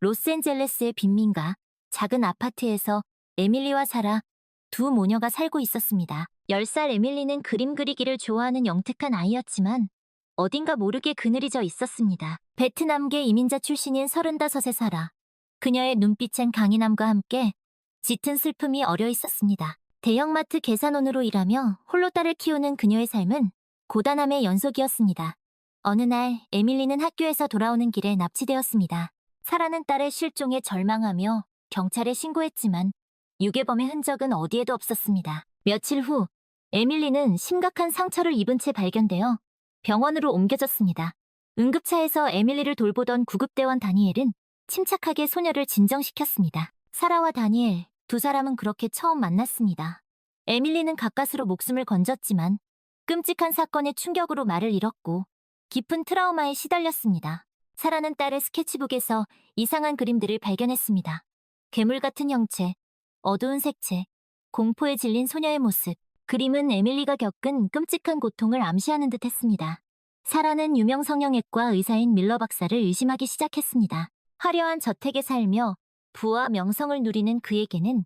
로스앤젤레스의 빈민가 작은 아파트에서 에밀리와 사라 두 모녀가 살고 있었습니다. 10살 에밀리는 그림 그리기를 좋아하는 영특한 아이였지만 어딘가 모르게 그늘이 져 있었습니다. 베트남계 이민자 출신인 35의 사라. 그녀의 눈빛엔 강인함과 함께 짙은 슬픔이 어려 있었습니다. 대형마트 계산원으로 일하며 홀로 딸을 키우는 그녀의 삶은 고단함의 연속이었습니다. 어느 날 에밀리는 학교에서 돌아오는 길에 납치되었습니다. 사라는 딸의 실종에 절망하며 경찰에 신고했지만 유괴범의 흔적은 어디에도 없었습니다. 며칠 후 에밀리는 심각한 상처를 입은 채 발견되어 병원으로 옮겨졌습니다. 응급차에서 에밀리를 돌보던 구급대원 다니엘은 침착하게 소녀를 진정시켰습니다. 사라와 다니엘 두 사람은 그렇게 처음 만났습니다. 에밀리는 가까스로 목숨을 건졌지만 끔찍한 사건의 충격으로 말을 잃었고 깊은 트라우마에 시달렸습니다. 사라는 딸의 스케치북에서 이상한 그림들을 발견했습니다. 괴물 같은 형체, 어두운 색채, 공포에 질린 소녀의 모습. 그림은 에밀리가 겪은 끔찍한 고통을 암시하는 듯 했습니다. 사라는 유명 성형외과 의사인 밀러 박사를 의심하기 시작했습니다. 화려한 저택에 살며 부와 명성을 누리는 그에게는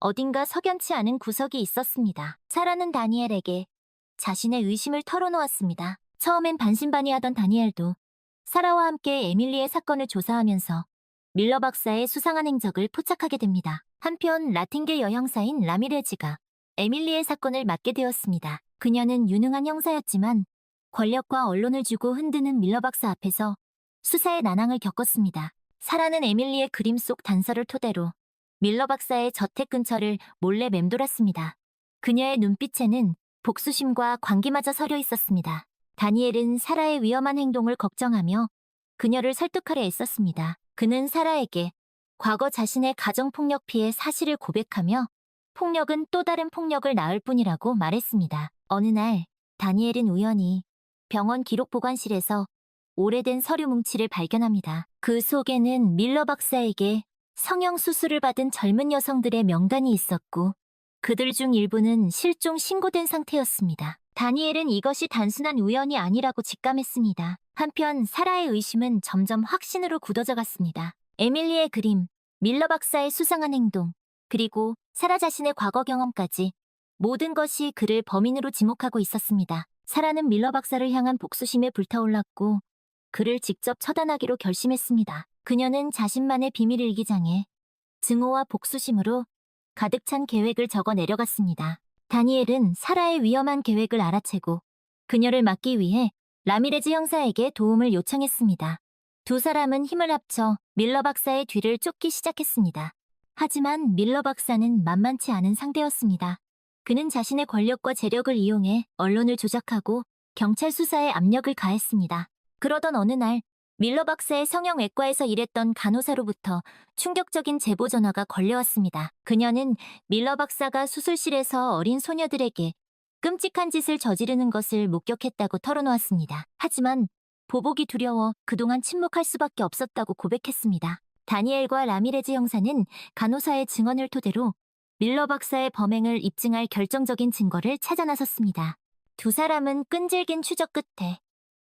어딘가 석연치 않은 구석이 있었습니다. 사라는 다니엘에게 자신의 의심을 털어놓았습니다. 처음엔 반신반의하던 다니엘도 사라와 함께 에밀리의 사건을 조사하면서 밀러 박사의 수상한 행적을 포착하게 됩니다. 한편 라틴계 여형사인 라미레즈가 에밀리의 사건을 맡게 되었습니다. 그녀는 유능한 형사였지만 권력과 언론을 주고 흔드는 밀러 박사 앞에서 수사의 난항을 겪었습니다. 사라는 에밀리의 그림 속 단서를 토대로 밀러 박사의 저택 근처를 몰래 맴돌았습니다. 그녀의 눈빛에는 복수심과 광기마저 서려 있었습니다. 다니엘은 사라의 위험한 행동을 걱정하며 그녀를 설득하려 애썼습니다. 그는 사라에게 과거 자신의 가정폭력 피해 사실을 고백하며 폭력은 또 다른 폭력을 낳을 뿐이라고 말했습니다. 어느 날 다니엘은 우연히 병원 기록 보관실에서 오래된 서류 뭉치를 발견합니다. 그 속에는 밀러 박사에게 성형 수술을 받은 젊은 여성들의 명단이 있었고 그들 중 일부는 실종 신고된 상태였습니다. 다니엘은 이것이 단순한 우연이 아니라고 직감했습니다. 한편 사라의 의심은 점점 확신으로 굳어져 갔습니다. 에밀리의 그림, 밀러 박사의 수상한 행동, 그리고 사라 자신의 과거 경험까지 모든 것이 그를 범인으로 지목하고 있었습니다. 사라는 밀러 박사를 향한 복수심에 불타올랐고 그를 직접 처단하기로 결심했습니다. 그녀는 자신만의 비밀 일기장에 증오와 복수심으로 가득 찬 계획을 적어 내려갔습니다. 다니엘은 사라의 위험한 계획을 알아채고 그녀를 막기 위해 라미레즈 형사에게 도움을 요청했습니다. 두 사람은 힘을 합쳐 밀러 박사의 뒤를 쫓기 시작했습니다. 하지만 밀러 박사는 만만치 않은 상대였습니다. 그는 자신의 권력과 재력을 이용해 언론을 조작하고 경찰 수사에 압력을 가했습니다. 그러던 어느 날 밀러 박사의 성형외과에서 일했던 간호사로부터 충격적인 제보 전화가 걸려왔습니다. 그녀는 밀러 박사가 수술실에서 어린 소녀들에게 끔찍한 짓을 저지르는 것을 목격했다고 털어놓았습니다. 하지만 보복이 두려워 그동안 침묵할 수밖에 없었다고 고백했습니다. 다니엘과 라미레즈 형사는 간호사의 증언을 토대로 밀러 박사의 범행을 입증할 결정적인 증거를 찾아 나섰습니다. 두 사람은 끈질긴 추적 끝에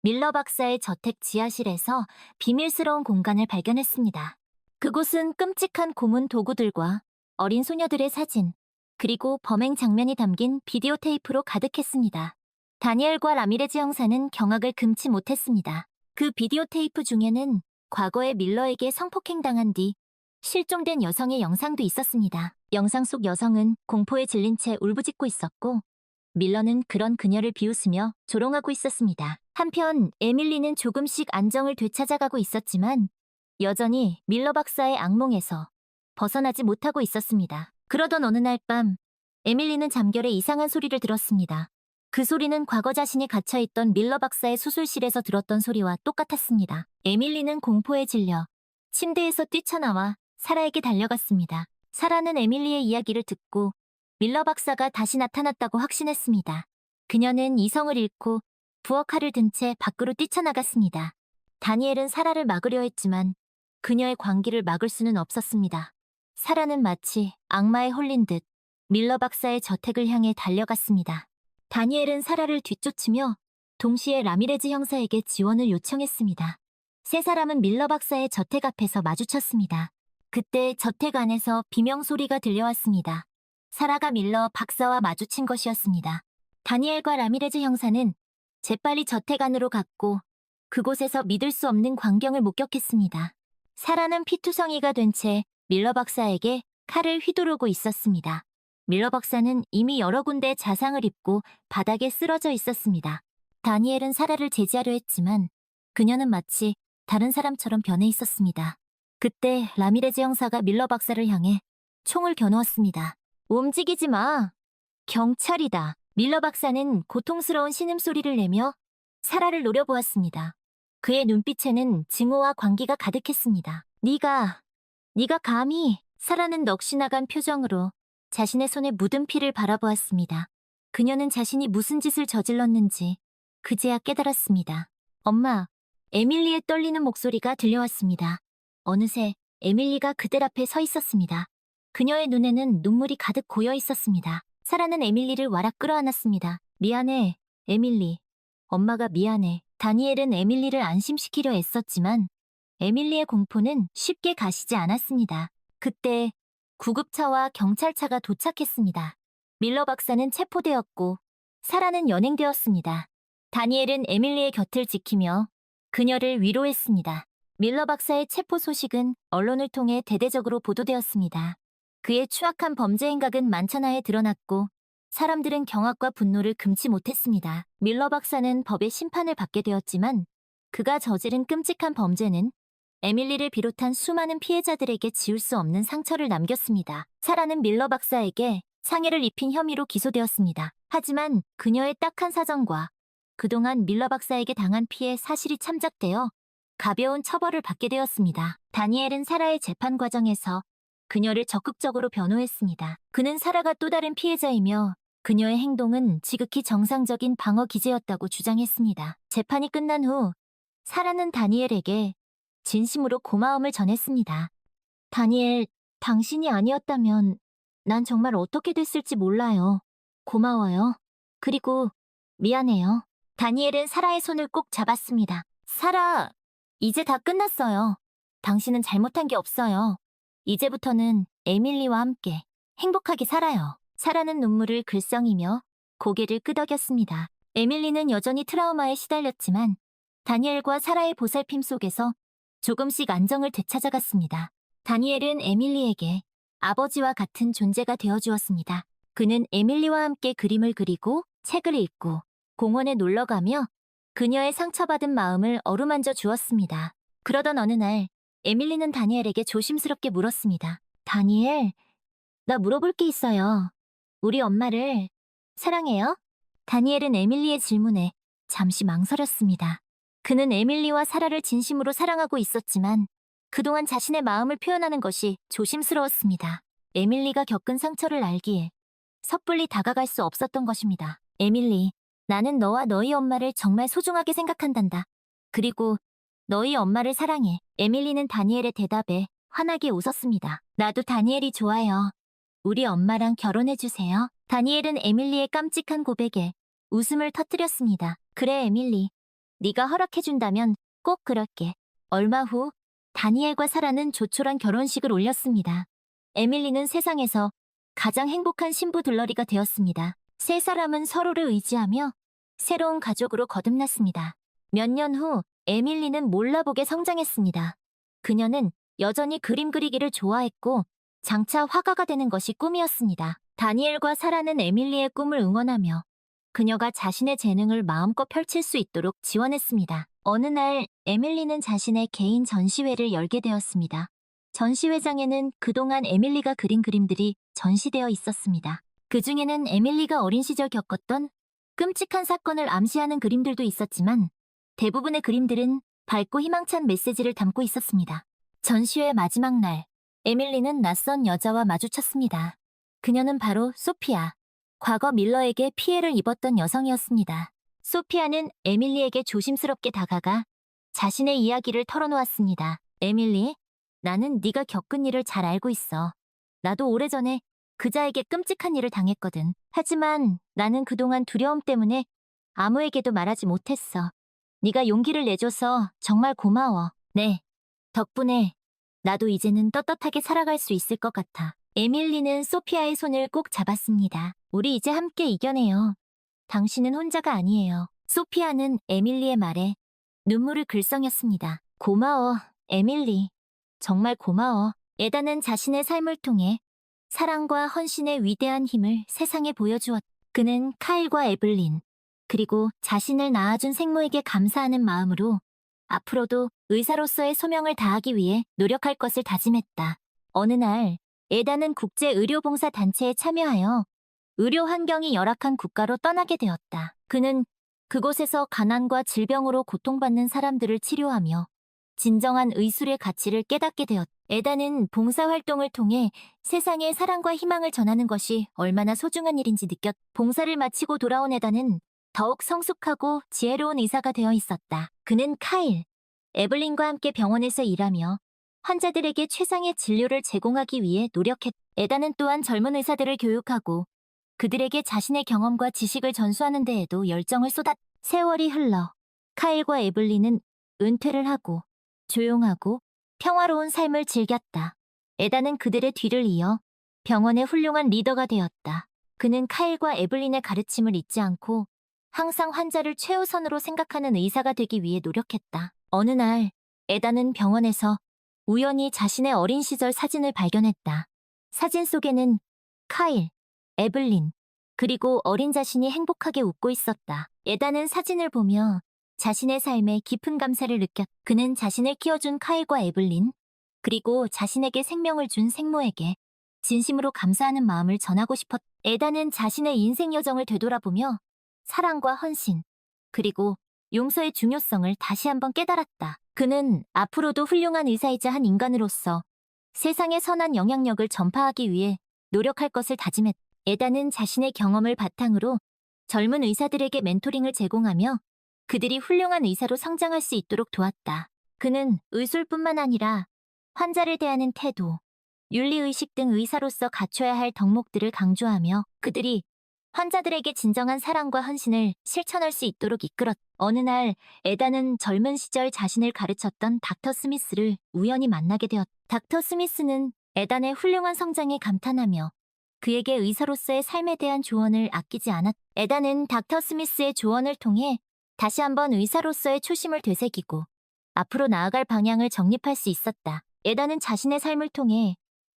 밀러 박사의 저택 지하실에서 비밀스러운 공간을 발견했습니다. 그곳은 끔찍한 고문 도구들과 어린 소녀들의 사진, 그리고 범행 장면이 담긴 비디오 테이프로 가득했습니다. 다니엘과 라미레즈 형사는 경악을 금치 못했습니다. 그 비디오 테이프 중에는 과거에 밀러에게 성폭행당한 뒤 실종된 여성의 영상도 있었습니다. 영상 속 여성은 공포에 질린 채 울부짖고 있었고 밀러는 그런 그녀를 비웃으며 조롱하고 있었습니다. 한편 에밀리는 조금씩 안정을 되찾아가고 있었지만 여전히 밀러 박사의 악몽에서 벗어나지 못하고 있었습니다. 그러던 어느 날 밤 에밀리는 잠결에 이상한 소리를 들었습니다. 그 소리는 과거 자신이 갇혀있던 밀러 박사의 수술실에서 들었던 소리와 똑같았습니다. 에밀리는 공포에 질려 침대에서 뛰쳐나와 사라에게 달려갔습니다. 사라는 에밀리의 이야기를 듣고 밀러 박사가 다시 나타났다고 확신했습니다. 그녀는 이성을 잃고 부엌칼을 든 채 밖으로 뛰쳐나갔습니다. 다니엘은 사라를 막으려 했지만 그녀의 광기를 막을 수는 없었습니다. 사라는 마치 악마에 홀린 듯 밀러 박사의 저택을 향해 달려갔습니다. 다니엘은 사라를 뒤쫓으며 동시에 라미레즈 형사에게 지원을 요청했습니다. 세 사람은 밀러 박사의 저택 앞에서 마주쳤습니다. 그때 저택 안에서 비명 소리가 들려왔습니다. 사라가 밀러 박사와 마주친 것이었습니다. 다니엘과 라미레즈 형사는 재빨리 저택 안으로 갔고 그곳에서 믿을 수 없는 광경을 목격했습니다. 사라는 피투성이가 된 채 밀러 박사에게 칼을 휘두르고 있었습니다. 밀러 박사는 이미 여러 군데 자상을 입고 바닥에 쓰러져 있었습니다. 다니엘은 사라를 제지하려 했지만 그녀는 마치 다른 사람처럼 변해 있었습니다. 그때 라미레즈 형사가 밀러 박사를 향해 총을 겨누었습니다. 움직이지 마. 경찰이다. 밀러 박사는 고통스러운 신음소리를 내며 사라를 노려보았습니다. 그의 눈빛에는 증오와 광기가 가득했습니다. 네가 감히. 사라는 넋이 나간 표정으로 자신의 손에 묻은 피를 바라보았습니다. 그녀는 자신이 무슨 짓을 저질렀는지 그제야 깨달았습니다. 엄마, 에밀리의 떨리는 목소리가 들려왔습니다. 어느새 에밀리가 그들 앞에 서 있었습니다. 그녀의 눈에는 눈물이 가득 고여 있었습니다. 사라는 에밀리를 와락 끌어안았습니다. 미안해, 에밀리. 엄마가 미안해. 다니엘은 에밀리를 안심시키려 애썼지만 에밀리의 공포는 쉽게 가시지 않았습니다. 그때 구급차와 경찰차가 도착했습니다. 밀러 박사는 체포되었고 사라는 연행되었습니다. 다니엘은 에밀리의 곁을 지키며 그녀를 위로했습니다. 밀러 박사의 체포 소식은 언론을 통해 대대적으로 보도되었습니다. 그의 추악한 범죄 행각은 만천하에 드러났고 사람들은 경악과 분노를 금치 못했습니다. 밀러 박사는 법의 심판을 받게 되었지만 그가 저지른 끔찍한 범죄는 에밀리를 비롯한 수많은 피해자들에게 지울 수 없는 상처를 남겼습니다. 사라는 밀러 박사에게 상해를 입힌 혐의로 기소되었습니다. 하지만 그녀의 딱한 사정과 그동안 밀러 박사에게 당한 피해 사실이 참작되어 가벼운 처벌을 받게 되었습니다. 다니엘은 사라의 재판 과정에서 그녀를 적극적으로 변호했습니다. 그는 사라가 또 다른 피해자이며 그녀의 행동은 지극히 정상적인 방어 기제였다고 주장했습니다. 재판이 끝난 후 사라는 다니엘에게 진심으로 고마움을 전했습니다. 다니엘, 당신이 아니었다면 난 정말 어떻게 됐을지 몰라요. 고마워요. 그리고 미안해요. 다니엘은 사라의 손을 꼭 잡았습니다. 사라, 이제 다 끝났어요. 당신은 잘못한 게 없어요. 이제부터는 에밀리와 함께 행복하게 살아요. 사라는 눈물을 글썽이며 고개를 끄덕였습니다. 에밀리는 여전히 트라우마에 시달렸지만 다니엘과 사라의 보살핌 속에서 조금씩 안정을 되찾아갔습니다. 다니엘은 에밀리에게 아버지와 같은 존재가 되어주었습니다. 그는 에밀리와 함께 그림을 그리고 책을 읽고 공원에 놀러가며 그녀의 상처받은 마음을 어루만져 주었습니다. 그러던 어느 날 에밀리는 다니엘에게 조심스럽게 물었습니다. 다니엘, 나 물어볼 게 있어요. 우리 엄마를 사랑해요? 다니엘은 에밀리의 질문에 잠시 망설였습니다. 그는 에밀리와 사라를 진심으로 사랑하고 있었지만 그동안 자신의 마음을 표현하는 것이 조심스러웠습니다. 에밀리가 겪은 상처를 알기에 섣불리 다가갈 수 없었던 것입니다. 에밀리, 나는 너와 너희 엄마를 정말 소중하게 생각한단다. 그리고 너희 엄마를 사랑해. 에밀리는 다니엘의 대답에 환하게 웃었습니다. 나도 다니엘이 좋아요. 우리 엄마랑 결혼해주세요. 다니엘은 에밀리의 깜찍한 고백에 웃음을 터뜨렸습니다. 그래, 에밀리. 네가 허락해준다면 꼭 그럴게. 얼마 후 다니엘과 사라는 조촐한 결혼식을 올렸습니다. 에밀리는 세상에서 가장 행복한 신부 둘러리가 되었습니다. 세 사람은 서로를 의지하며 새로운 가족으로 거듭났습니다. 몇 년 후 에밀리는 몰라보게 성장했습니다. 그녀는 여전히 그림 그리기를 좋아했고 장차 화가가 되는 것이 꿈이었습니다. 다니엘과 사라는 에밀리의 꿈을 응원하며 그녀가 자신의 재능을 마음껏 펼칠 수 있도록 지원했습니다. 어느 날 에밀리는 자신의 개인 전시회를 열게 되었습니다. 전시회장에는 그동안 에밀리가 그린 그림들이 전시되어 있었습니다. 그 중에는 에밀리가 어린 시절 겪었던 끔찍한 사건을 암시하는 그림들도 있었지만 대부분의 그림들은 밝고 희망찬 메시지를 담고 있었습니다. 전시회 마지막 날, 에밀리는 낯선 여자와 마주쳤습니다. 그녀는 바로 소피아, 과거 밀러에게 피해를 입었던 여성이었습니다. 소피아는 에밀리에게 조심스럽게 다가가 자신의 이야기를 털어놓았습니다. 에밀리, 나는 네가 겪은 일을 잘 알고 있어. 나도 오래전에 그자에게 끔찍한 일을 당했거든. 하지만 나는 그동안 두려움 때문에 아무에게도 말하지 못했어. 네가 용기를 내줘서 정말 고마워. 네. 덕분에 나도 이제는 떳떳하게 살아갈 수 있을 것 같아. 에밀리는 소피아의 손을 꼭 잡았습니다. 우리 이제 함께 이겨내요. 당신은 혼자가 아니에요. 소피아는 에밀리의 말에 눈물을 글썽였습니다. 고마워, 에밀리. 정말 고마워. 에다는 자신의 삶을 통해 사랑과 헌신의 위대한 힘을 세상에 보여주었다. 그는 카일과 에블린, 그리고 자신을 낳아준 생모에게 감사하는 마음으로 앞으로도 의사로서의 소명을 다하기 위해 노력할 것을 다짐했다. 어느 날, 에다는 국제의료봉사단체에 참여하여 의료 환경이 열악한 국가로 떠나게 되었다. 그는 그곳에서 가난과 질병으로 고통받는 사람들을 치료하며 진정한 의술의 가치를 깨닫게 되었다. 에다는 봉사활동을 통해 세상에 사랑과 희망을 전하는 것이 얼마나 소중한 일인지 느꼈다. 봉사를 마치고 돌아온 에다는 더욱 성숙하고 지혜로운 의사가 되어 있었다. 그는 카일, 에블린과 함께 병원에서 일하며 환자들에게 최상의 진료를 제공하기 위해 노력했다. 에다는 또한 젊은 의사들을 교육하고 그들에게 자신의 경험과 지식을 전수하는 데에도 열정을 쏟았다. 세월이 흘러 카일과 에블린은 은퇴를 하고 조용하고 평화로운 삶을 즐겼다. 에다는 그들의 뒤를 이어 병원의 훌륭한 리더가 되었다. 그는 카일과 에블린의 가르침을 잊지 않고 항상 환자를 최우선으로 생각하는 의사가 되기 위해 노력했다. 어느 날 에다는 병원에서 우연히 자신의 어린 시절 사진을 발견했다. 사진 속에는 카일, 에블린, 그리고 어린 자신이 행복하게 웃고 있었다. 에다는 사진을 보며 자신의 삶에 깊은 감사를 느꼈다. 그는 자신을 키워준 카일과 에블린, 그리고 자신에게 생명을 준 생모에게 진심으로 감사하는 마음을 전하고 싶었다. 에다는 자신의 인생 여정을 되돌아보며 사랑과 헌신, 그리고 용서의 중요성을 다시 한번 깨달았다. 그는 앞으로도 훌륭한 의사이자 한 인간으로서 세상에 선한 영향력을 전파하기 위해 노력할 것을 다짐했다. 에다는 자신의 경험을 바탕으로 젊은 의사들에게 멘토링을 제공하며 그들이 훌륭한 의사로 성장할 수 있도록 도왔다. 그는 의술뿐만 아니라 환자를 대하는 태도, 윤리의식 등 의사로서 갖춰야 할 덕목들을 강조하며 그들이 환자들에게 진정한 사랑과 헌신을 실천할 수 있도록 이끌었다. 어느 날 에다는 젊은 시절 자신을 가르쳤던 닥터 스미스를 우연히 만나게 되었다. 닥터 스미스는 에단의 훌륭한 성장에 감탄하며 그에게 의사로서의 삶에 대한 조언을 아끼지 않았다. 에다는 닥터 스미스의 조언을 통해 다시 한번 의사로서의 초심을 되새기고 앞으로 나아갈 방향을 정립할 수 있었다. 에다는 자신의 삶을 통해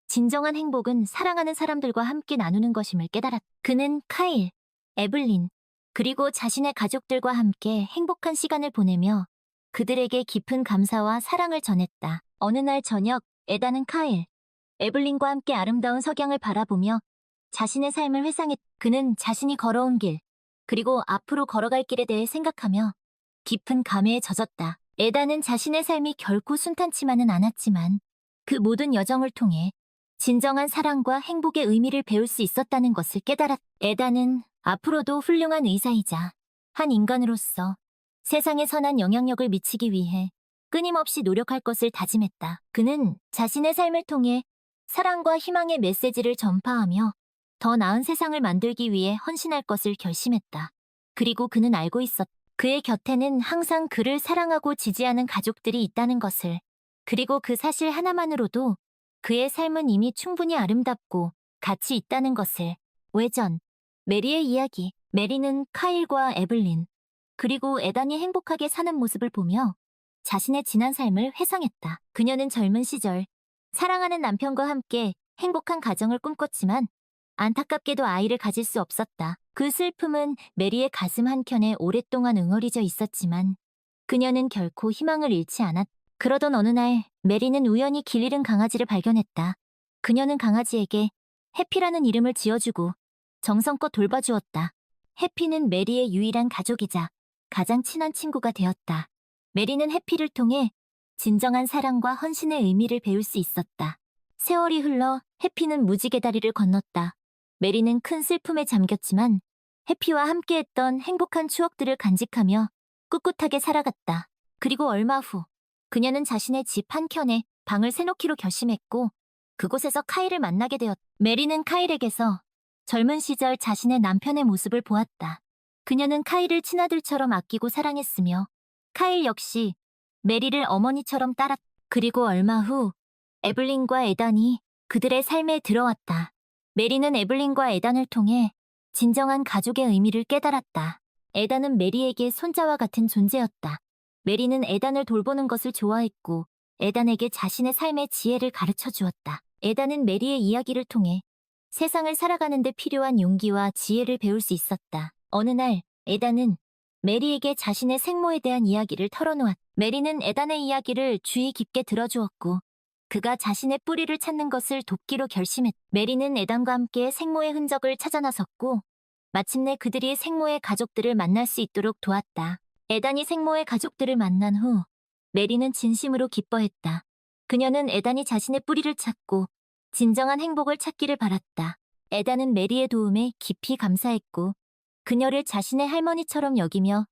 진정한 행복은 사랑하는 사람들과 함께 나누는 것임을 깨달았다. 그는 카일, 에블린, 그리고 자신의 가족들과 함께 행복한 시간을 보내며 그들에게 깊은 감사와 사랑을 전했다. 어느 날 저녁, 에다는 카일, 에블린과 함께 아름다운 석양을 바라보며 자신의 삶을 회상했다. 그는 자신이 걸어온 길, 그리고 앞으로 걸어갈 길에 대해 생각하며 깊은 감회에 젖었다. 에다는 자신의 삶이 결코 순탄치만은 않았지만 그 모든 여정을 통해 진정한 사랑과 행복의 의미를 배울 수 있었다는 것을 깨달았다. 에다는 앞으로도 훌륭한 의사이자 한 인간으로서 세상에 선한 영향력을 미치기 위해 끊임없이 노력할 것을 다짐했다. 그는 자신의 삶을 통해 사랑과 희망의 메시지를 전파하며 더 나은 세상을 만들기 위해 헌신할 것을 결심했다. 그리고 그는 알고 있었다. 그의 곁에는 항상 그를 사랑하고 지지하는 가족들이 있다는 것을. 그리고 그 사실 하나만으로도 그의 삶은 이미 충분히 아름답고 가치 있다는 것을. 외전, 메리의 이야기. 메리는 카일과 에블린, 그리고 에단이 행복하게 사는 모습을 보며 자신의 지난 삶을 회상했다. 그녀는 젊은 시절 사랑하는 남편과 함께 행복한 가정을 꿈꿨지만 안타깝게도 아이를 가질 수 없었다. 그 슬픔은 메리의 가슴 한켠에 오랫동안 응어리져 있었지만 그녀는 결코 희망을 잃지 않았다. 그러던 어느 날 메리는 우연히 길 잃은 강아지를 발견했다. 그녀는 강아지에게 해피라는 이름을 지어주고 정성껏 돌봐주었다. 해피는 메리의 유일한 가족이자 가장 친한 친구가 되었다. 메리는 해피를 통해 진정한 사랑과 헌신의 의미를 배울 수 있었다. 세월이 흘러 해피는 무지개 다리를 건넜다. 메리는 큰 슬픔에 잠겼지만 해피와 함께했던 행복한 추억들을 간직하며 꿋꿋하게 살아갔다. 그리고 얼마 후 그녀는 자신의 집 한켠에 방을 새놓기로 결심했고 그곳에서 카일을 만나게 되었다. 메리는 카일에게서 젊은 시절 자신의 남편의 모습을 보았다. 그녀는 카일을 친아들처럼 아끼고 사랑했으며 카일 역시 메리를 어머니처럼 따랐. 그리고 얼마 후 에블린과 에단이 그들의 삶에 들어왔다. 메리는 에블린과 에단을 통해 진정한 가족의 의미를 깨달았다. 에단은 메리에게 손자와 같은 존재였다. 메리는 에단을 돌보는 것을 좋아했고 에단에게 자신의 삶의 지혜를 가르쳐 주었다. 에단은 메리의 이야기를 통해 세상을 살아가는 데 필요한 용기와 지혜를 배울 수 있었다. 어느 날 에단은 메리에게 자신의 생모에 대한 이야기를 털어놓았다. 메리는 에단의 이야기를 주의 깊게 들어주었고 그가 자신의 뿌리를 찾는 것을 돕기로 결심했다. 메리는 에단과 함께 생모의 흔적을 찾아 나섰고 마침내 그들이 생모의 가족들을 만날 수 있도록 도왔다. 에단이 생모의 가족들을 만난 후 메리는 진심으로 기뻐했다. 그녀는 에단이 자신의 뿌리를 찾고 진정한 행복을 찾기를 바랐다. 에단은 메리의 도움에 깊이 감사했고 그녀를 자신의 할머니처럼 여기며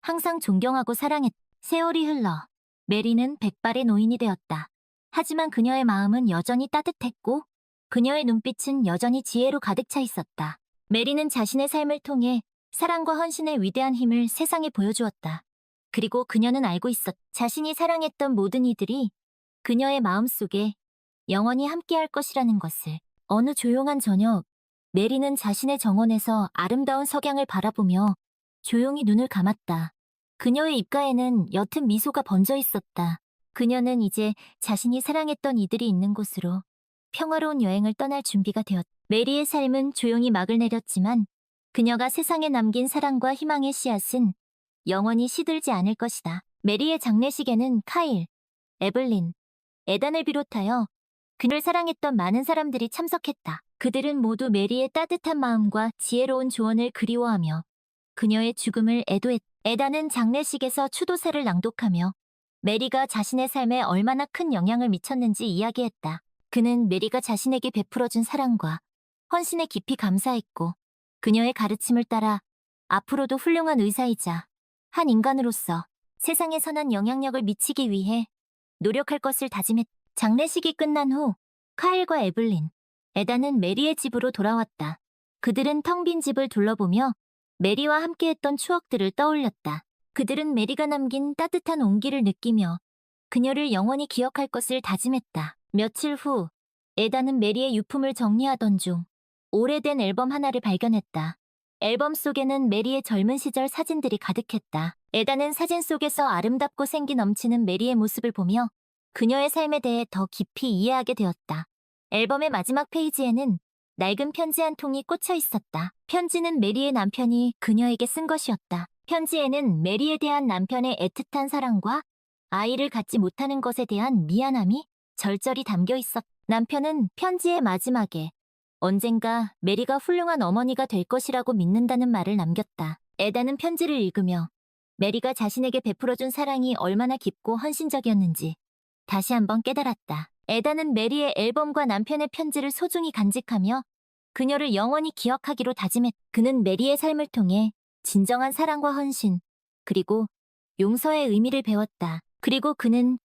항상 존경하고 사랑했다. 세월이 흘러 메리는 백발의 노인이 되었다. 하지만 그녀의 마음은 여전히 따뜻했고 그녀의 눈빛은 여전히 지혜로 가득 차 있었다. 메리는 자신의 삶을 통해 사랑과 헌신의 위대한 힘을 세상에 보여주었다. 그리고 그녀는 알고 있었다. 자신이 사랑했던 모든 이들이 그녀의 마음속에 영원히 함께할 것이라는 것을. 어느 조용한 저녁, 메리는 자신의 정원에서 아름다운 석양을 바라보며 조용히 눈을 감았다. 그녀의 입가에는 옅은 미소가 번져 있었다. 그녀는 이제 자신이 사랑했던 이들이 있는 곳으로 평화로운 여행을 떠날 준비가 되었다. 메리의 삶은 조용히 막을 내렸지만 그녀가 세상에 남긴 사랑과 희망의 씨앗은 영원히 시들지 않을 것이다. 메리의 장례식에는 카일, 에블린, 에단을 비롯하여 그를 사랑했던 많은 사람들이 참석했다. 그들은 모두 메리의 따뜻한 마음과 지혜로운 조언을 그리워하며 그녀의 죽음을 애도했다. 에단은 장례식에서 추도세를 낭독하며 메리가 자신의 삶에 얼마나 큰 영향을 미쳤는지 이야기했다. 그는 메리가 자신에게 베풀어준 사랑과 헌신에 깊이 감사했고 그녀의 가르침을 따라 앞으로도 훌륭한 의사이자 한 인간으로서 세상에 선한 영향력을 미치기 위해 노력할 것을 다짐했다. 장례식이 끝난 후 카일과 에블린, 에단은 메리의 집으로 돌아왔다. 그들은 텅 빈 집을 둘러보며 메리와 함께했던 추억들을 떠올렸다. 그들은 메리가 남긴 따뜻한 온기를 느끼며 그녀를 영원히 기억할 것을 다짐했다. 며칠 후 에단은 메리의 유품을 정리하던 중 오래된 앨범 하나를 발견했다. 앨범 속에는 메리의 젊은 시절 사진들이 가득했다. 에단은 사진 속에서 아름답고 생기 넘치는 메리의 모습을 보며 그녀의 삶에 대해 더 깊이 이해하게 되었다. 앨범의 마지막 페이지에는 낡은 편지 한 통이 꽂혀 있었다. 편지는 메리의 남편이 그녀에게 쓴 것이었다. 편지에는 메리에 대한 남편의 애틋한 사랑과 아이를 갖지 못하는 것에 대한 미안함이 절절히 담겨 있었다. 남편은 편지의 마지막에 언젠가 메리가 훌륭한 어머니가 될 것이라고 믿는다는 말을 남겼다. 에단은 편지를 읽으며 메리가 자신에게 베풀어준 사랑이 얼마나 깊고 헌신적이었는지 다시 한번 깨달았다. 에단은 메리의 앨범과 남편의 편지를 소중히 간직하며 그녀를 영원히 기억하기로 다짐했다. 그는 메리의 삶을 통해 진정한 사랑과 헌신, 그리고 용서의 의미를 배웠다. 그리고 그는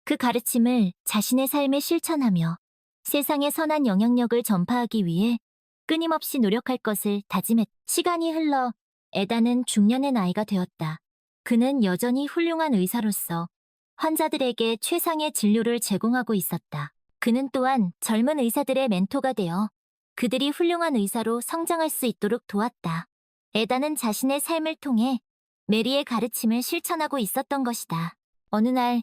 그 가르침을 자신의 삶에 실천하며 세상에 선한 영향력을 전파하기 위해 끊임없이 노력할 것을 다짐했다. 시간이 흘러 에단은 중년의 나이가 되었다. 그는 여전히 훌륭한 의사로서 환자들에게 최상의 진료를 제공하고 있었다. 그는 또한 젊은 의사들의 멘토가 되어 그들이 훌륭한 의사로 성장할 수 있도록 도왔다. 에단은 자신의 삶을 통해 메리의 가르침을 실천하고 있었던 것이다. 어느 날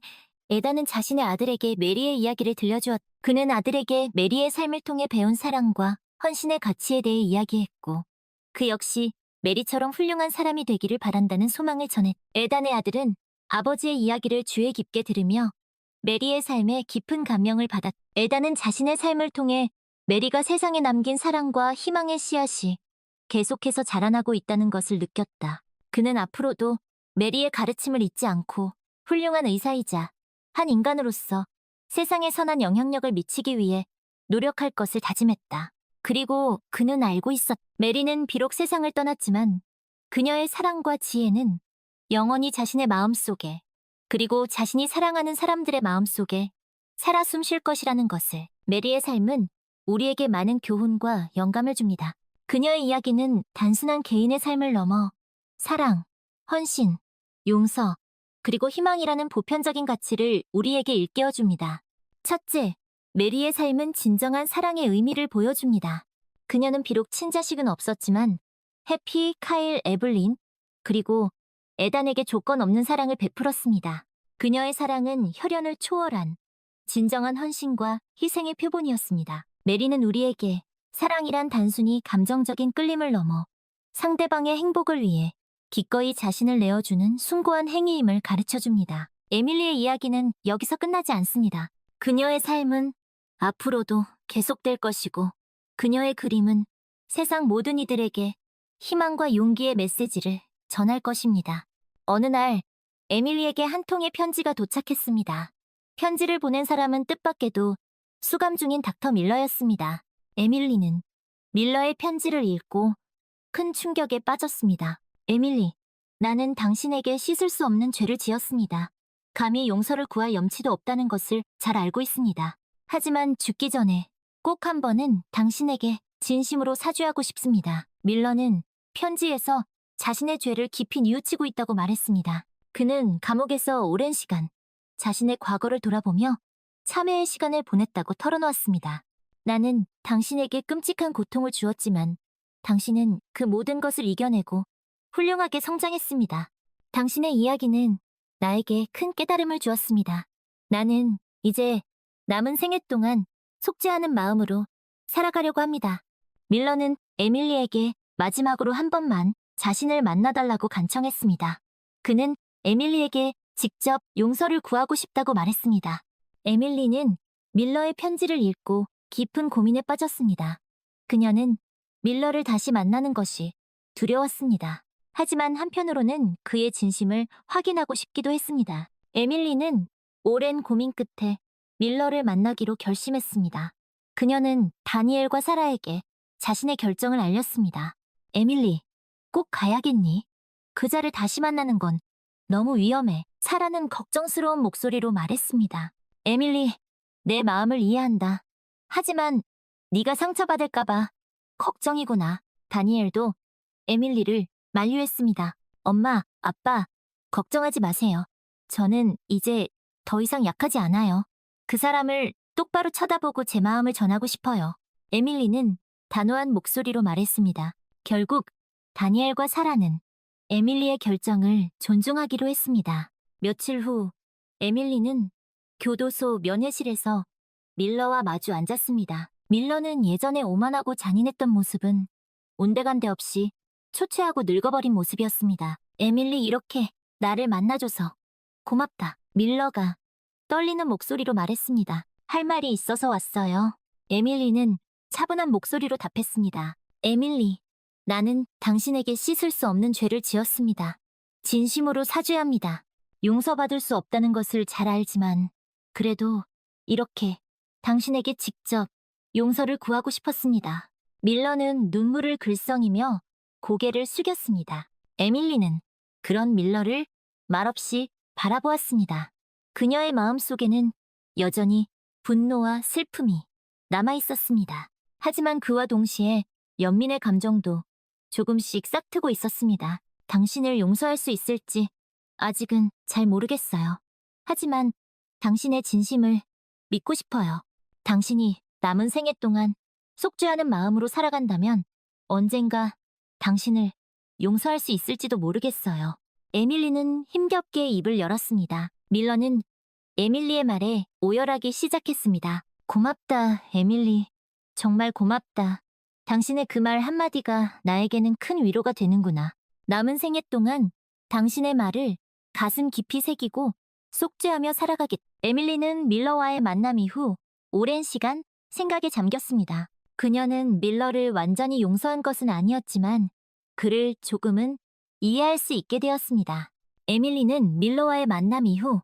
에단은 자신의 아들에게 메리의 이야기를 들려주었다. 그는 아들에게 메리의 삶을 통해 배운 사랑과 헌신의 가치에 대해 이야기했고 그 역시 메리처럼 훌륭한 사람이 되기를 바란다는 소망을 전했다. 에단의 아들은 아버지의 이야기를 주의 깊게 들으며 메리의 삶에 깊은 감명을 받았다. 에단은 자신의 삶을 통해 메리가 세상에 남긴 사랑과 희망의 씨앗이 계속해서 자라나고 있다는 것을 느꼈다. 그는 앞으로도 메리의 가르침을 잊지 않고 훌륭한 의사이자 한 인간으로서 세상에 선한 영향력을 미치기 위해 노력할 것을 다짐했다. 그리고 그는 알고 있었다. 메리는 비록 세상을 떠났지만 그녀의 사랑과 지혜는 영원히 자신의 마음속에 그리고 자신이 사랑하는 사람들의 마음속에 살아 숨쉴 것이라는 것을. 메리의 삶은 우리에게 많은 교훈과 영감을 줍니다. 그녀의 이야기는 단순한 개인의 삶을 넘어 사랑, 헌신, 용서, 그리고 희망이라는 보편적인 가치를 우리에게 일깨워줍니다. 첫째, 메리의 삶은 진정한 사랑의 의미를 보여줍니다. 그녀는 비록 친자식은 없었지만 해피, 카일, 에블린, 그리고 에단에게 조건 없는 사랑을 베풀었습니다. 그녀의 사랑은 혈연을 초월한 진정한 헌신과 희생의 표본이었습니다. 메리는 우리에게 사랑이란 단순히 감정적인 끌림을 넘어 상대방의 행복을 위해 기꺼이 자신을 내어주는 숭고한 행위임을 가르쳐줍니다. 에밀리의 이야기는 여기서 끝나지 않습니다. 그녀의 삶은 앞으로도 계속될 것이고, 그녀의 그림은 세상 모든 이들에게 희망과 용기의 메시지를 전할 것입니다. 어느 날, 에밀리에게 한 통의 편지가 도착했습니다. 편지를 보낸 사람은 뜻밖에도 수감 중인 닥터 밀러였습니다. 에밀리는 밀러의 편지를 읽고 큰 충격에 빠졌습니다. 에밀리, 나는 당신에게 씻을 수 없는 죄를 지었습니다. 감히 용서를 구할 염치도 없다는 것을 잘 알고 있습니다. 하지만 죽기 전에 꼭 한 번은 당신에게 진심으로 사죄하고 싶습니다. 밀러는 편지에서 자신의 죄를 깊이 뉘우치고 있다고 말했습니다. 그는 감옥에서 오랜 시간 자신의 과거를 돌아보며 참회의 시간을 보냈다고 털어놓았습니다. 나는 당신에게 끔찍한 고통을 주었지만 당신은 그 모든 것을 이겨내고 훌륭하게 성장했습니다. 당신의 이야기는 나에게 큰 깨달음을 주었습니다. 나는 이제 남은 생애 동안 속죄하는 마음으로 살아가려고 합니다. 밀러는 에밀리에게 마지막으로 한 번만 자신을 만나달라고 간청했습니다. 그는 에밀리에게 직접 용서를 구하고 싶다고 말했습니다. 에밀리는 밀러의 편지를 읽고 깊은 고민에 빠졌습니다. 그녀는 밀러를 다시 만나는 것이 두려웠습니다. 하지만 한편으로는 그의 진심을 확인하고 싶기도 했습니다. 에밀리는 오랜 고민 끝에 밀러를 만나기로 결심했습니다. 그녀는 다니엘과 사라에게 자신의 결정을 알렸습니다. 에밀리, 꼭 가야겠니? 그자를 다시 만나는 건 너무 위험해. 사라는 걱정스러운 목소리로 말했습니다. 에밀리, 내 마음을 이해한다. 하지만 네가 상처받을까봐 걱정이구나. 다니엘도 에밀리를 만류했습니다. 엄마, 아빠, 걱정하지 마세요. 저는 이제 더 이상 약하지 않아요. 그 사람을 똑바로 쳐다보고 제 마음을 전하고 싶어요. 에밀리는 단호한 목소리로 말했습니다. 결국 다니엘과 사라는 에밀리의 결정을 존중하기로 했습니다. 며칠 후 에밀리는 교도소 면회실에서 밀러와 마주 앉았습니다. 밀러는 예전에 오만하고 잔인했던 모습은 온데간데 없이 초췌하고 늙어버린 모습이었습니다. 에밀리, 이렇게 나를 만나줘서 고맙다. 밀러가 떨리는 목소리로 말했습니다. 할 말이 있어서 왔어요. 에밀리는 차분한 목소리로 답했습니다. 에밀리, 나는 당신에게 씻을 수 없는 죄를 지었습니다. 진심으로 사죄합니다. 용서받을 수 없다는 것을 잘 알지만 그래도 이렇게 당신에게 직접 용서를 구하고 싶었습니다. 밀러는 눈물을 글썽이며 고개를 숙였습니다. 에밀리는 그런 밀러를 말없이 바라보았습니다. 그녀의 마음속에는 여전히 분노와 슬픔이 남아있었습니다. 하지만 그와 동시에 연민의 감정도 조금씩 싹트고 있었습니다. 당신을 용서할 수 있을지 아직은 잘 모르겠어요. 하지만 당신의 진심을 믿고 싶어요. 당신이 남은 생애 동안 속죄하는 마음으로 살아간다면 언젠가 당신을 용서할 수 있을지도 모르겠어요. 에밀리는 힘겹게 입을 열었습니다. 밀러는 에밀리의 말에 오열하기 시작했습니다. 고맙다, 에밀리. 정말 고맙다. 당신의 그 말 한마디가 나에게는 큰 위로가 되는구나. 남은 생애 동안 당신의 말을 가슴 깊이 새기고 속죄하며 살아가겠다. 에밀리는 밀러와의 만남 이후 오랜 시간 생각에 잠겼습니다. 그녀는 밀러를 완전히 용서한 것은 아니었지만 그를 조금은 이해할 수 있게 되었습니다. 에밀리는 밀러와의 만남 이후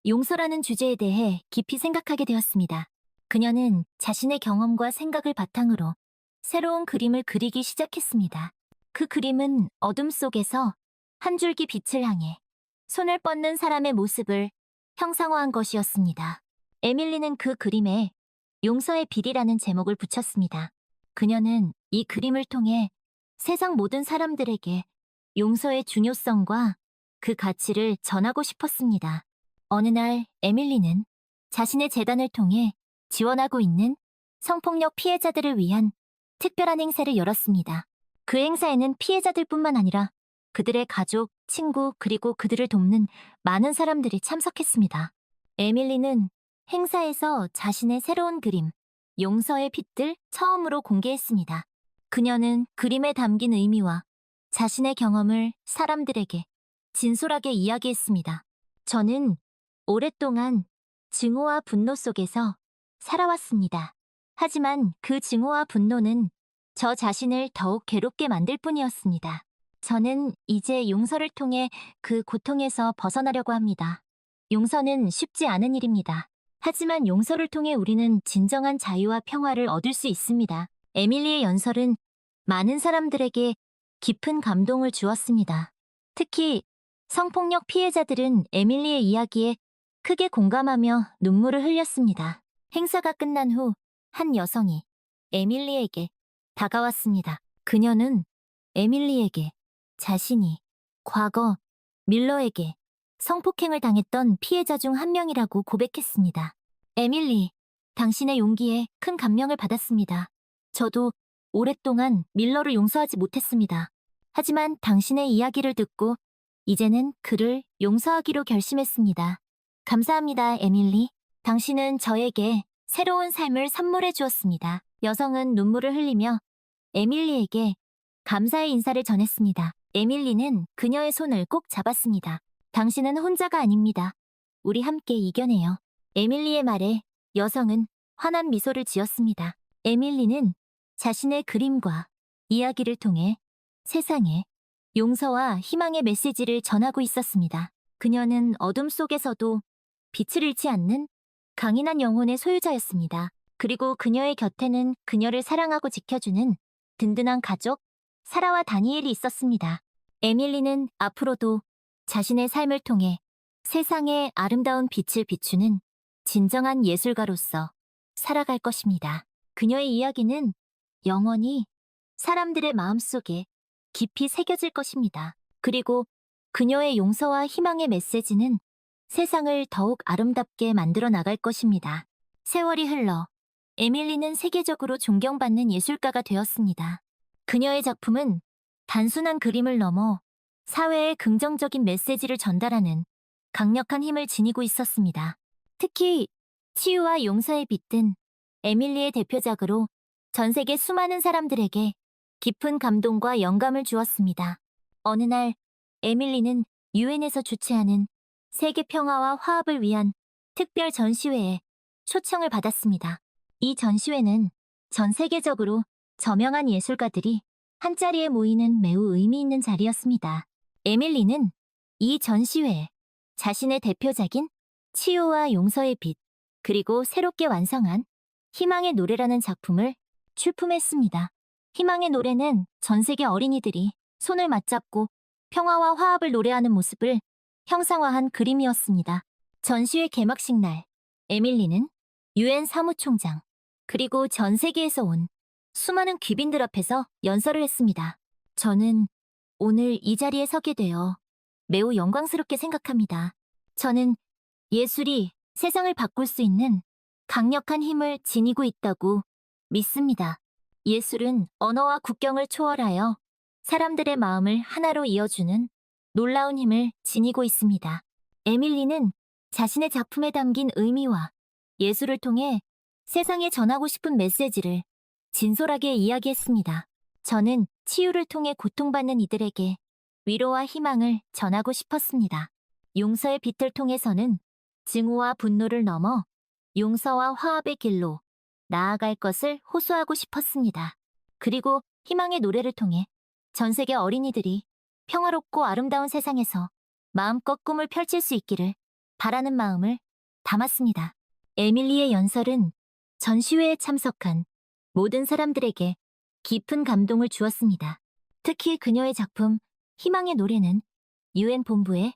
용서라는 주제에 대해 깊이 생각하게 되었습니다. 그녀는 자신의 경험과 생각을 바탕으로 새로운 그림을 그리기 시작했습니다. 그 그림은 어둠 속에서 한 줄기 빛을 향해 손을 뻗는 사람의 모습을 형상화한 것이었습니다. 에밀리는 그 그림에 용서의 빌이라는 제목을 붙였습니다. 그녀는 이 그림을 통해 세상 모든 사람들에게 용서의 중요성과 그 가치를 전하고 싶었습니다. 어느 날 에밀리는 자신의 재단을 통해 지원하고 있는 성폭력 피해자들을 위한 특별한 행사를 열었습니다. 그 행사에는 피해자들뿐만 아니라 그들의 가족, 친구, 그리고 그들을 돕는 많은 사람들이 참석했습니다. 에밀리는 행사에서 자신의 새로운 그림, 용서의 빛을 처음으로 공개했습니다. 그녀는 그림에 담긴 의미와 자신의 경험을 사람들에게 진솔하게 이야기했습니다. 저는 오랫동안 증오와 분노 속에서 살아왔습니다. 하지만 그 증오와 분노는 저 자신을 더욱 괴롭게 만들 뿐이었습니다. 저는 이제 용서를 통해 그 고통에서 벗어나려고 합니다. 용서는 쉽지 않은 일입니다. 하지만 용서를 통해 우리는 진정한 자유와 평화를 얻을 수 있습니다. 에밀리의 연설은 많은 사람들에게 깊은 감동을 주었습니다. 특히 성폭력 피해자들은 에밀리의 이야기에 크게 공감하며 눈물을 흘렸습니다. 행사가 끝난 후 한 여성이 에밀리에게 다가왔습니다. 그녀는 에밀리에게 자신이 과거 밀러에게 성폭행을 당했던 피해자 중 한 명이라고 고백했습니다. 에밀리, 당신의 용기에 큰 감명을 받았습니다. 저도 오랫동안 밀러를 용서하지 못했습니다. 하지만 당신의 이야기를 듣고 이제는 그를 용서하기로 결심했습니다. 감사합니다, 에밀리. 당신은 저에게 새로운 삶을 선물해 주었습니다. 여성은 눈물을 흘리며 에밀리에게 감사의 인사를 전했습니다. 에밀리는 그녀의 손을 꼭 잡았습니다. 당신은 혼자가 아닙니다. 우리 함께 이겨내요. 에밀리의 말에 여성은 환한 미소를 지었습니다. 에밀리는 자신의 그림과 이야기를 통해 세상에 용서와 희망의 메시지를 전하고 있었습니다. 그녀는 어둠 속에서도 빛을 잃지 않는 강인한 영혼의 소유자였습니다. 그리고 그녀의 곁에는 그녀를 사랑하고 지켜주는 든든한 가족, 사라와 다니엘이 있었습니다. 에밀리는 앞으로도 자신의 삶을 통해 세상에 아름다운 빛을 비추는 진정한 예술가로서 살아갈 것입니다. 그녀의 이야기는 영원히 사람들의 마음속에 깊이 새겨질 것입니다. 그리고 그녀의 용서와 희망의 메시지는 세상을 더욱 아름답게 만들어 나갈 것입니다. 세월이 흘러 에밀리는 세계적으로 존경받는 예술가가 되었습니다. 그녀의 작품은 단순한 그림을 넘어 사회에 긍정적인 메시지를 전달하는 강력한 힘을 지니고 있었습니다. 특히 치유와 용서의 빛은 에밀리의 대표작으로 전 세계 수많은 사람들에게 깊은 감동과 영감을 주었습니다. 어느 날 에밀리는 유엔에서 주최하는 세계 평화와 화합을 위한 특별 전시회에 초청을 받았습니다. 이 전시회는 전 세계적으로 저명한 예술가들이 한자리에 모이는 매우 의미 있는 자리였습니다. 에밀리는 이 전시회에 자신의 대표작인 치유와 용서의 빛, 그리고 새롭게 완성한 희망의 노래라는 작품을 출품했습니다. 희망의 노래는 전 세계 어린이들이 손을 맞잡고 평화와 화합을 노래하는 모습을 형상화한 그림이었습니다. 전시회 개막식 날, 에밀리는 유엔 사무총장, 그리고 전 세계에서 온 수많은 귀빈들 앞에서 연설을 했습니다. 저는 오늘 이 자리에 서게 되어 매우 영광스럽게 생각합니다. 저는 예술이 세상을 바꿀 수 있는 강력한 힘을 지니고 있다고 믿습니다. 예술은 언어와 국경을 초월하여 사람들의 마음을 하나로 이어주는 놀라운 힘을 지니고 있습니다. 에밀리는 자신의 작품에 담긴 의미와 예술을 통해 세상에 전하고 싶은 메시지를 진솔하게 이야기했습니다. 저는 치유를 통해 고통받는 이들에게 위로와 희망을 전하고 싶었습니다. 용서의 빛을 통해서는 증오와 분노를 넘어 용서와 화합의 길로 나아갈 것을 호소하고 싶었습니다. 그리고 희망의 노래를 통해 전 세계 어린이들이 평화롭고 아름다운 세상에서 마음껏 꿈을 펼칠 수 있기를 바라는 마음을 담았습니다. 에밀리의 연설은 전시회에 참석한 모든 사람들에게 깊은 감동을 주었습니다. 특히 그녀의 작품 희망의 노래는 유엔 본부에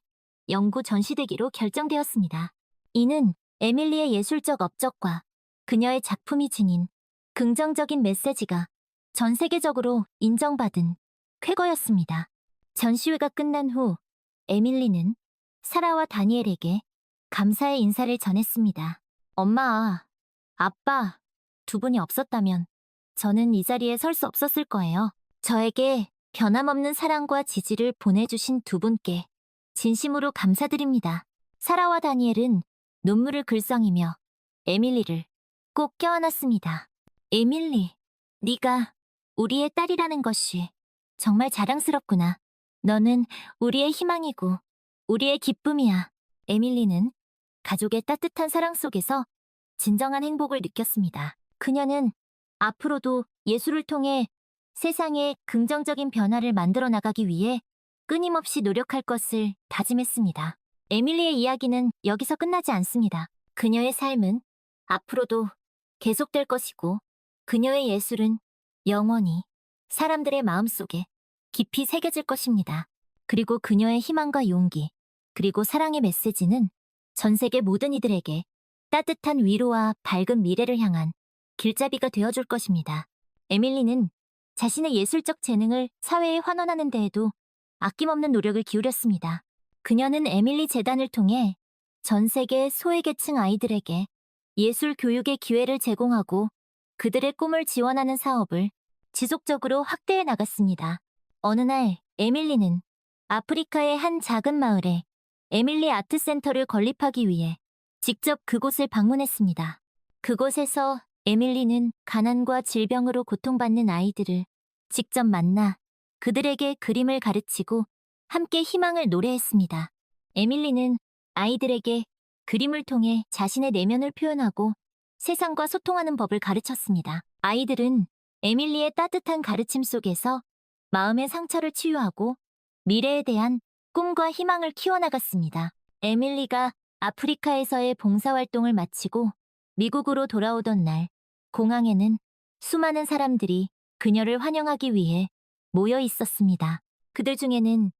영구 전시되기로 결정되었습니다. 이는 에밀리의 예술적 업적과 그녀의 작품이 지닌 긍정적인 메시지가 전 세계적으로 인정받은 쾌거였습니다. 전시회가 끝난 후 에밀리는 사라와 다니엘에게 감사의 인사를 전했습니다. 엄마, 아빠, 두 분이 없었다면 저는 이 자리에 설 수 없었을 거예요. 저에게 변함없는 사랑과 지지를 보내주신 두 분께 진심으로 감사드립니다. 사라와 다니엘은 눈물을 글썽이며 에밀리를 꼭 껴안았습니다. 에밀리, 네가 우리의 딸이라는 것이 정말 자랑스럽구나. 너는 우리의 희망이고 우리의 기쁨이야. 에밀리는 가족의 따뜻한 사랑 속에서 진정한 행복을 느꼈습니다. 그녀는 앞으로도 예술을 통해 세상에 긍정적인 변화를 만들어 나가기 위해 끊임없이 노력할 것을 다짐했습니다. 에밀리의 이야기는 여기서 끝나지 않습니다. 그녀의 삶은 앞으로도 계속될 것이고 그녀의 예술은 영원히 사람들의 마음속에 깊이 새겨질 것입니다. 그리고 그녀의 희망과 용기, 그리고 사랑의 메시지는 전 세계 모든 이들에게 따뜻한 위로와 밝은 미래를 향한 길잡이가 되어줄 것입니다. 에밀리는 자신의 예술적 재능을 사회에 환원하는 데에도 아낌없는 노력을 기울였습니다. 그녀는 에밀리 재단을 통해 전 세계 소외계층 아이들에게 예술 교육의 기회를 제공하고 그들의 꿈을 지원하는 사업을 지속적으로 확대해 나갔습니다. 어느 날 에밀리는 아프리카의 한 작은 마을에 에밀리 아트센터를 건립하기 위해 직접 그곳을 방문했습니다. 그곳에서 에밀리는 가난과 질병으로 고통받는 아이들을 직접 만나 그들에게 그림을 가르치고 함께 희망을 노래했습니다. 에밀리는 아이들에게 그림을 통해 자신의 내면을 표현하고 세상과 소통하는 법을 가르쳤습니다. 아이들은 에밀리의 따뜻한 가르침 속에서 마음의 상처를 치유하고 미래에 대한 꿈과 희망을 키워나갔습니다. 에밀리가 아프리카에서의 봉사활동을 마치고 미국으로 돌아오던 날, 공항에는 수많은 사람들이 그녀를 환영하기 위해 모여 있었습니다. 그들 중에는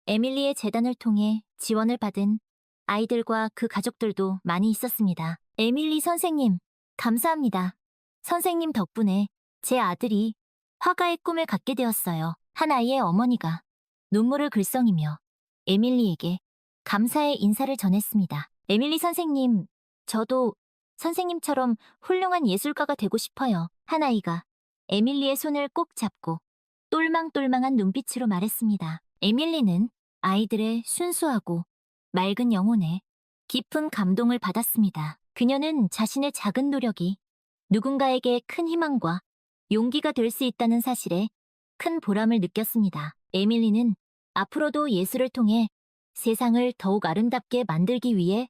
에밀리의 재단을 통해 지원을 받은 아이들과 그 가족들도 많이 있었습니다. 에밀리 선생님, 감사합니다. 선생님 덕분에 제 아들이 화가의 꿈을 갖게 되었어요. 한 아이의 어머니가 눈물을 글썽이며 에밀리에게 감사의 인사를 전했습니다. 에밀리 선생님, 저도 선생님처럼 훌륭한 예술가가 되고 싶어요. 한 아이가 에밀리의 손을 꼭 잡고 똘망똘망한 눈빛으로 말했습니다. 에밀리는 아이들의 순수하고 맑은 영혼에 깊은 감동을 받았습니다. 그녀는 자신의 작은 노력이 누군가에게 큰 희망과 용기가 될 수 있다는 사실에 큰 보람을 느꼈습니다. 에밀리는 앞으로도 예술을 통해 세상을 더욱 아름답게 만들기 위해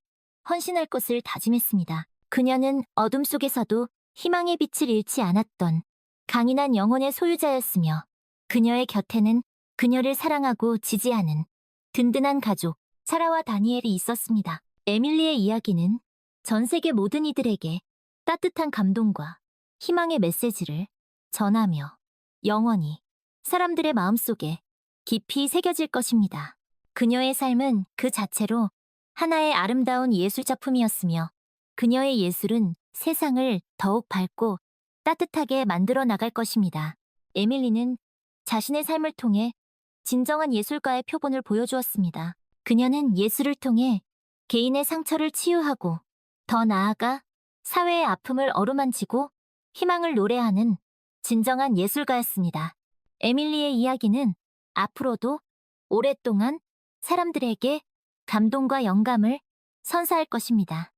헌신할 것을 다짐했습니다. 그녀는 어둠 속에서도 희망의 빛을 잃지 않았던 강인한 영혼의 소유자였으며 그녀의 곁에는 그녀를 사랑하고 지지하는 든든한 가족, 사라와 다니엘이 있었습니다. 에밀리의 이야기는 전 세계 모든 이들에게 따뜻한 감동과 희망의 메시지를 전하며 영원히 사람들의 마음속에 깊이 새겨질 것입니다. 그녀의 삶은 그 자체로 하나의 아름다운 예술작품이었으며 그녀의 예술은 세상을 더욱 밝고 따뜻하게 만들어 나갈 것입니다. 에밀리는 자신의 삶을 통해 진정한 예술가의 표본을 보여주었습니다. 그녀는 예술을 통해 개인의 상처를 치유하고 더 나아가 사회의 아픔을 어루만지고 희망을 노래하는 진정한 예술가였습니다. 에밀리의 이야기는 앞으로도 오랫동안 사람들에게 감동과 영감을 선사할 것입니다.